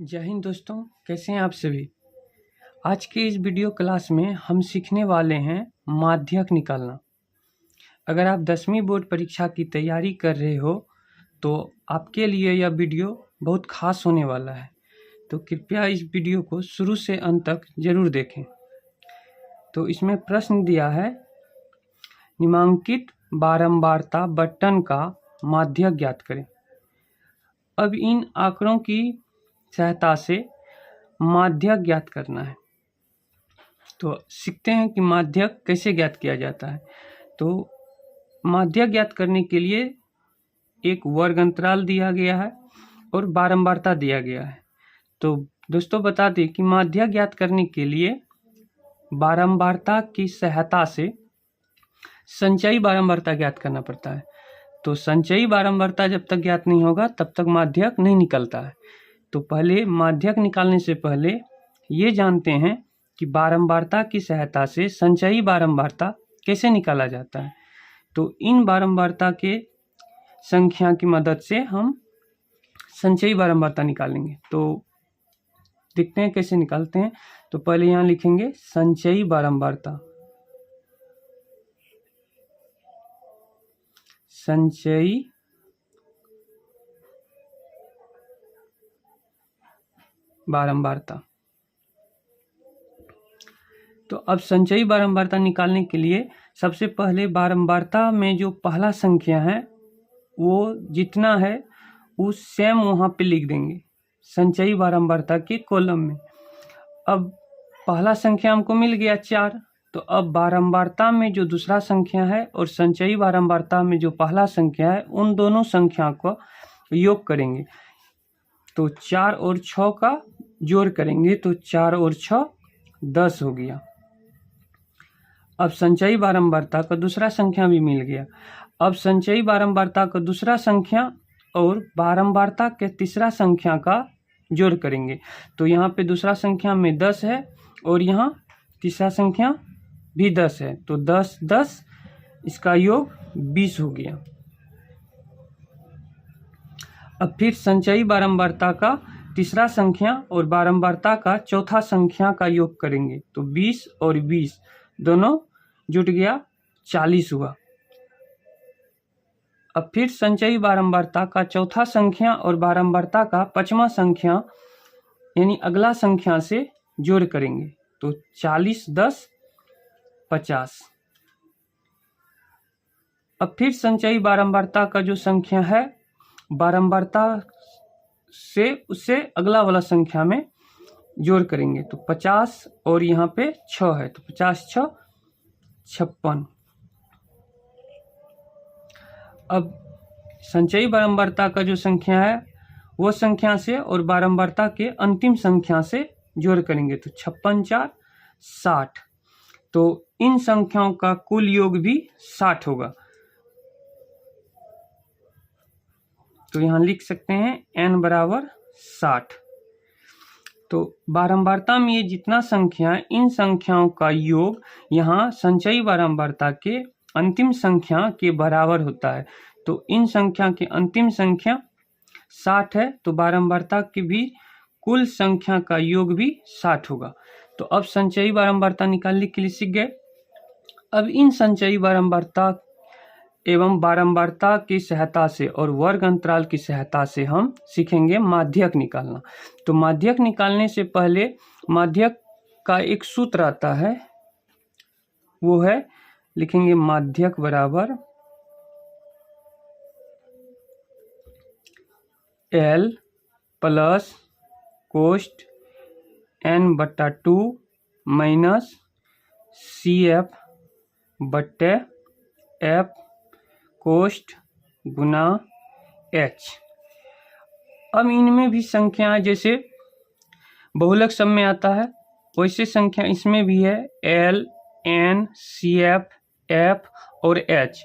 जय हिंद दोस्तों, कैसे हैं आप सभी। आज के इस वीडियो क्लास में हम सीखने वाले हैं माध्यक निकालना। अगर आप 10वीं बोर्ड परीक्षा की तैयारी कर रहे हो तो आपके लिए यह वीडियो बहुत खास होने वाला है, तो कृपया इस वीडियो को शुरू से अंत तक जरूर देखें। तो इसमें प्रश्न दिया है, निम्नांकित बारंबारता बटन का माध्यक ज्ञात करें। अब इन आंकड़ों की सहायता से माध्यक ज्ञात करना है। तो सीखते हैं कि माध्यक कैसे ज्ञात किया जाता है। तो माध्यक ज्ञात करने के लिए एक वर्ग अंतराल दिया गया है और बारंबारता दिया गया है। तो दोस्तों बता दें कि माध्यक ज्ञात करने के लिए बारंबारता की सहायता से संचयी बारंबारता ज्ञात करना पड़ता है। तो संचयी बारंबारता जब तक ज्ञात नहीं होगा तब तक माध्यक नहीं निकलता है। तो पहले माध्यक निकालने से पहले ये जानते हैं कि बारंबारता की सहायता से संचयी बारंबारता कैसे निकाला जाता है। तो इन बारंबारता के संख्या की मदद से हम संचयी बारंबारता निकालेंगे। तो देखते हैं कैसे निकालते हैं। तो पहले यहाँ लिखेंगे संचयी बारंबारता। संचयी बारंबारता। तो अब संचयी बारंबारता निकालने के लिए सबसे पहले बारंबारता में जो पहला संख्या है वो जितना है उस सेम वहाँ पे लिख देंगे संचयी बारंबारता के कॉलम में। अब पहला संख्या हमको मिल गया 4। तो अब बारंबारता में जो दूसरा संख्या है और संचयी बारंबारता में जो पहला संख्या है उन दोनों संख्या को योग करेंगे। तो 4 और 6 का जोड़ करेंगे तो 4 और 6 10 हो गया। अब संचयी बारंबारता का दूसरा संख्या भी मिल गया। अब संचयी बारंबारता का दूसरा संख्या और बारंबारता के तीसरा संख्या का जोड़ करेंगे। तो यहाँ पे दूसरा संख्या में 10 है और यहाँ तीसरा संख्या भी 10 है। तो 10 10 इसका योग 20 हो गया। अब फिर संचयी बारंबारता का तीसरा संख्या और बारंबारता का चौथा संख्या का योग करेंगे। तो 20 और 20 दोनों जुट गया 40 हुआ। अब फिर संचयी बारंबारता का चौथा संख्या और बारंबारता का पांचवा संख्या यानी अगला संख्या से जोड़ करेंगे। तो 40 10 50। अब फिर संचयी बारंबारता का जो संख्या है बारंबारता से उससे अगला वाला संख्या में जोड़ करेंगे। तो 50 और यहाँ पे 6 है तो 50 6 56। अब संचयी बारंबारता का जो संख्या है वो संख्या से और बारंबारता के अंतिम संख्या से जोड़ करेंगे। तो 56 4 60। तो इन संख्याओं का कुल योग भी 60 होगा। तो यहाँ लिख सकते हैं n बराबर 60। तो बारंबारता में ये जितना संख्या इन संख्याओं का योग यहाँ संचयी बारंबारता के अंतिम संख्या के बराबर होता है। तो इन संख्या के अंतिम संख्या 60 है तो बारंबारता की भी कुल संख्या का योग भी 60 होगा। तो अब संचयी बारंबारता निकालने के लिए सीख गए। अब इन संचयी बारंबारता एवं बारंबारता की सहायता से और वर्ग अंतराल की सहायता से हम सीखेंगे माध्यक निकालना। तो माध्यक निकालने से पहले माध्यक का एक सूत्र आता है, वो है लिखेंगे माध्यक बराबर L प्लस कोष्ठ n/2 माइनस CF बट्टे F कोष्ठ गुना H। अब इनमें भी संख्याएं जैसे बहुलक सब में आता है वैसे संख्या इसमें भी है L N CF F और H।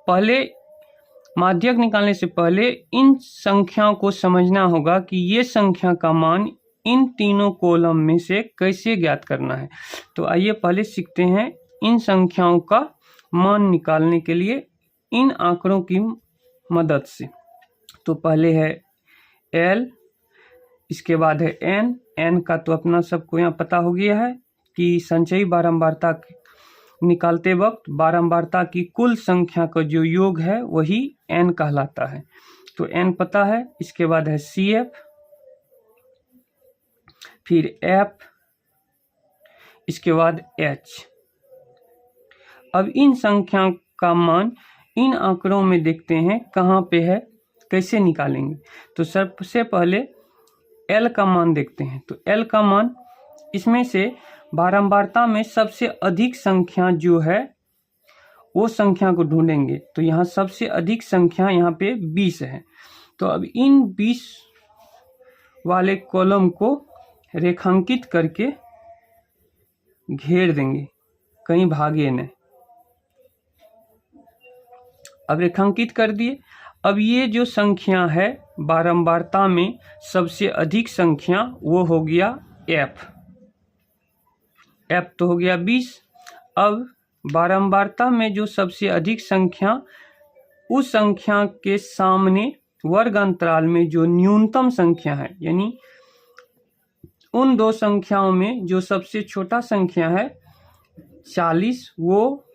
पहले माध्यक निकालने से पहले इन संख्याओं को समझना होगा कि ये संख्या का मान इन तीनों कॉलम में से कैसे ज्ञात करना है। तो आइए पहले सीखते हैं इन संख्याओं का मान निकालने के लिए इन आंकड़ों की मदद से। तो पहले है L इसके बाद है एन। एन का तो अपना सबको यहाँ पता हो गया है कि संचयी बारंबारता निकालते वक्त बारंबारता की कुल संख्या का जो योग है वही एन कहलाता है। तो एन पता है। इसके बाद है सी एफ, फिर एफ, इसके बाद एच। अब इन संख्या का मान इन आंकड़ों में देखते हैं कहाँ पे है, कैसे निकालेंगे। तो सबसे पहले एल का मान देखते हैं। तो एल का मान, इसमें से बारंबारता में सबसे अधिक संख्या जो है वो संख्या को ढूंढेंगे। तो यहाँ सबसे अधिक संख्या यहाँ पे 20 है। तो अब इन 20 वाले कॉलम को रेखांकित करके घेर देंगे, कहीं भागे न। अब रेखांकित कर दिए। अब ये जो संख्या है बारंबारता में सबसे अधिक संख्या वो हो गया एफ। एफ तो हो गया 20। अब बारंबारता में जो सबसे अधिक संख्या, उस संख्या के सामने वर्ग अंतराल में जो न्यूनतम संख्या है, यानी उन दो संख्याओं में जो सबसे छोटा संख्या है 40, वो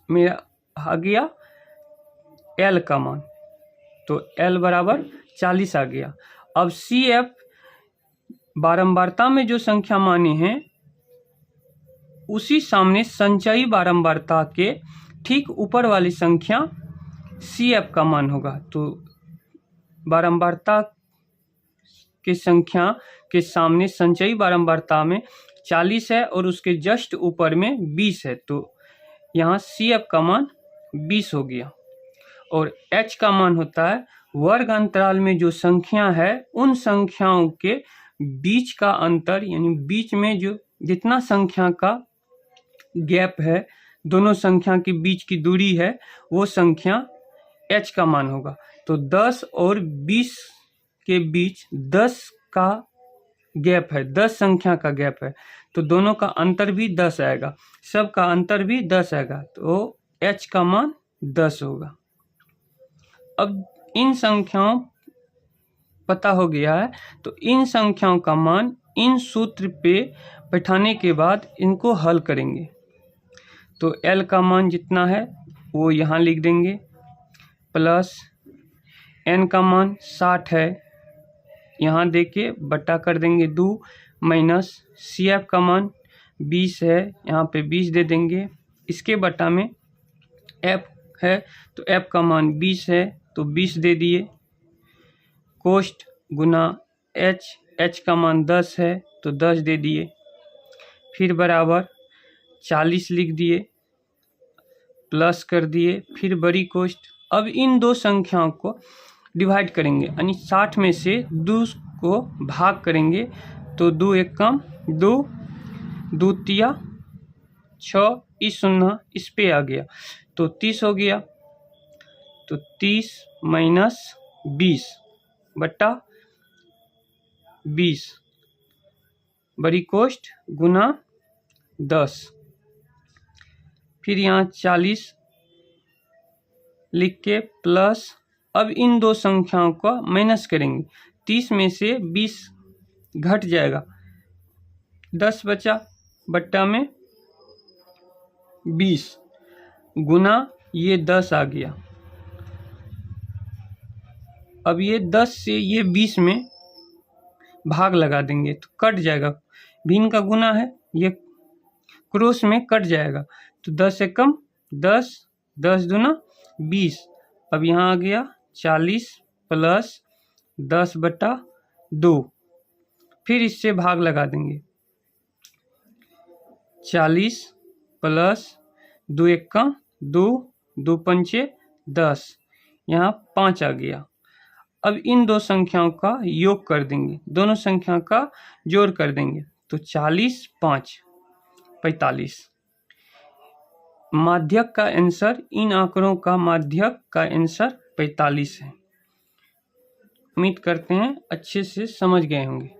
मेरा आ गया एल का मान। तो एल बराबर 40 आ गया। अब सी एफ बारंबारता में जो संख्या माने हैं उसी सामने संचयी बारंबारता के ठीक ऊपर वाली संख्या सी एफ का मान होगा। तो बारंबारता के संख्या के सामने संचयी बारंबारता में 40 है और उसके जस्ट ऊपर में 20 है। तो यहाँ सी एफ का मान 20 हो गया। और एच का मान होता है वर्ग अंतराल में जो संख्या है उन संख्याओं के बीच का अंतर, यानी बीच में जो जितना संख्या का गैप है, दोनों संख्या के बीच की दूरी है, वो संख्या एच का मान होगा। तो 10 और 20 के बीच 10 का गैप है, 10 संख्या का गैप है, तो दोनों का अंतर भी 10 आएगा, सब का अंतर भी 10 आएगा। तो एच का मान 10 होगा। अब इन संख्याओं पता हो गया है, तो इन संख्याओं का मान इन सूत्र पे बैठाने के बाद इनको हल करेंगे। तो एल का मान जितना है वो यहाँ लिख देंगे, प्लस एन का मान 60 है, यहाँ देके बटा कर देंगे 2, माइनस सी एफ का मान 20 है, यहाँ पे 20 दे देंगे, इसके बटा में एफ है तो एफ का मान 20 है तो 20 दे दिए, कोष्ठ गुना एच, एच का मान 10 है तो 10 दे दिए, फिर बराबर 40 लिख दिए, प्लस कर दिए, फिर बड़ी कोष्ठ। अब इन दो संख्याओं को डिवाइड करेंगे, यानी 60 में से 2 को भाग करेंगे। तो 2 एक कम 2, 2 तिया 6, इस 0 इस पे आ गया तो 30 हो गया। तो 30 माइनस 20 बटा 20 बड़ी कोष्ठ गुना 10, फिर यहाँ 40 लिख के प्लस। अब इन दो संख्याओं का माइनस करेंगे, 30 में से 20 घट जाएगा, 10 बचा, बट्टा में 20 गुना ये 10 आ गया। अब ये 10 से ये 20 में भाग लगा देंगे तो कट जाएगा, भिन्न का गुना है, ये क्रॉस में कट जाएगा। तो 10 से कम 10, 10 दूना 20, अब यहाँ आ गया 40 प्लस 10 बटा 2, फिर इससे भाग लगा देंगे, 40 प्लस 2 एक कम 2, 2 पंचे 10, यहाँ 5 आ गया। अब इन दो संख्याओं का योग कर देंगे, दोनों संख्या का जोड़ कर देंगे, तो 40 5 45। माध्यक का आंसर, इन आंकड़ों का माध्यक का आंसर 45 है। उम्मीद करते हैं अच्छे से समझ गए होंगे।